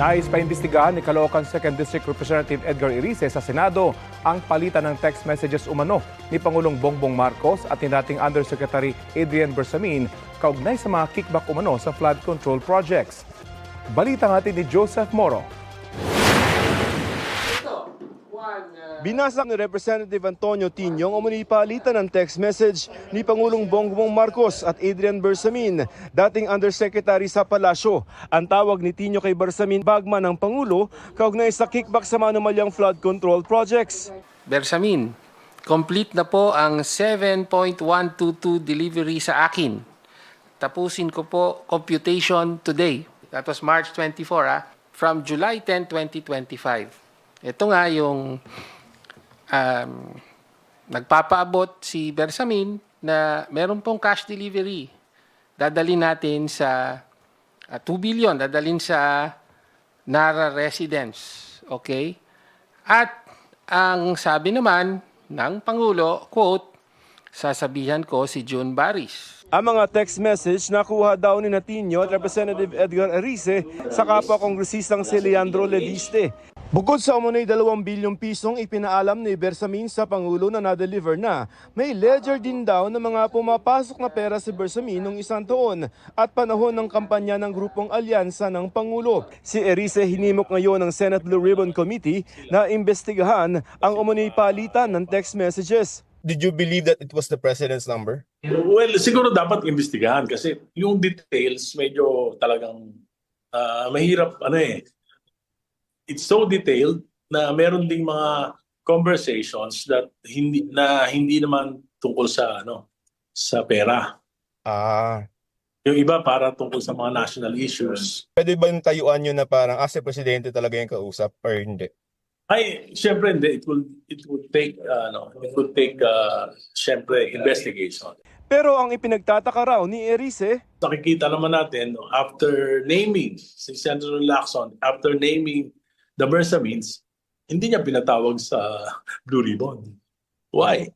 Nais pa imbestigahan ni Caloocan 2nd District Representative Edgar Irice sa Senado ang palitan ng text messages umano ni Pangulong Bongbong Marcos at ni dating Undersecretary Adrian Bersamin kaugnay sa mga kickback umano sa flood control projects. Balita natin ni Joseph Moro. Binasa ni Representative Antonio Tino ang umano'y palitan ng text message ni Pangulong Bongbong Marcos at Adrian Bersamin, dating Undersecretary sa Palasyo. Ang tawag ni Tino kay Bersamin, bagman ng Pangulo, kaugnay sa kickback sa manumalyang flood control projects. Bersamin, complete na po ang 7.122 delivery sa akin. Tapusin ko po computation today. That was March 24, from July 10, 2025. Ito nga yung nagpapaabot si Bersamin na meron pong cash delivery. Dadalhin natin sa 2 billion, dadalhin sa Nara residence. Okay? At ang sabi naman ng Pangulo, quote, sasabihan ko si June Baris. Ang mga text message nakuha daw ni Tino at Representative Edgar Irice sa kapwa kongresistang si Leandro Leviste. Bukod sa umano'y 2 bilyong pisong ipinaalam ni Bersamin sa Pangulo na na-deliver na, may ledger din daw ng mga pumapasok na pera si Bersamin noong 1 taon at panahon ng kampanya ng grupong alyansa ng Pangulo. Si Irice hinimok ngayon ng Senate Blue Ribbon Committee na imbestigahan ang umano'y palitan ng text messages. Did you believe that it was the president's number? Well, siguro dapat imbestigahan kasi yung details medyo talagang mahirap It's so detailed na meron ding mga conversations that hindi naman tungkol sa sa pera. Yung iba para tungkol sa mga national issues. Pwede ba yung tayuan nyo na parang as a presidente talaga yung kausap or hindi? Ay, syempre hindi. It would take syempre investigation. Pero ang ipinagtataka raw ni Irice, Nakikita naman natin after naming si Senator Lacson, after naming the Bersamins, hindi niya pinatawag sa Blue Ribbon. Why?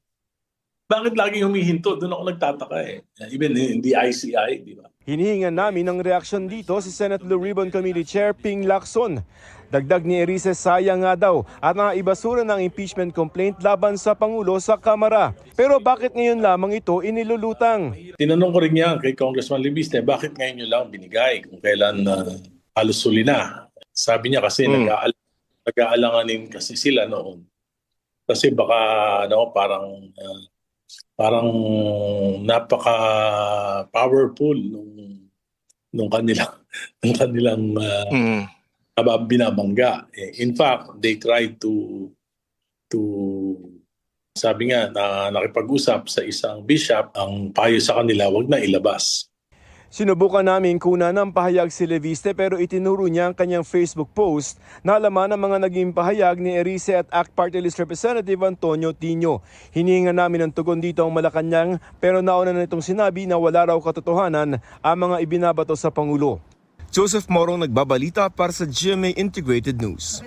Bakit laging humihinto? Doon ako nagtataka Even in the ICI, di ba? hinihingan namin ng reaksyon dito si Senate Blue Ribbon Committee Chair Ping Lacson. Dagdag ni Irice, sayang nga daw at naibasura ng impeachment complaint laban sa Pangulo sa Kamara. Pero bakit ngayon lamang ito inilulutang? Tinanong ko rin yan kay Congressman Libiste, bakit ngayon nyo lang binigay kung kailan halos huli na? Sabi niya kasi nag-aalanganin kasi sila noon. Kasi baka parang napaka-powerful nung kanilang binabangga. In fact, they tried to sabi nga na nakipag-usap sa isang bishop, ang payo sa kanila wag na ilabas. Sinubukan namin kunan ng pahayag si Leviste pero itinuro niya ang kanyang Facebook post na laman ang mga naging pahayag ni Irice at ACT Party List Representative Antonio Tino. Hiningan namin ng tugon dito ang Malacanang pero nauna na nitong sinabi na wala raw katotohanan ang mga ibinabato sa Pangulo. Joseph Morong nagbabalita para sa GMA Integrated News.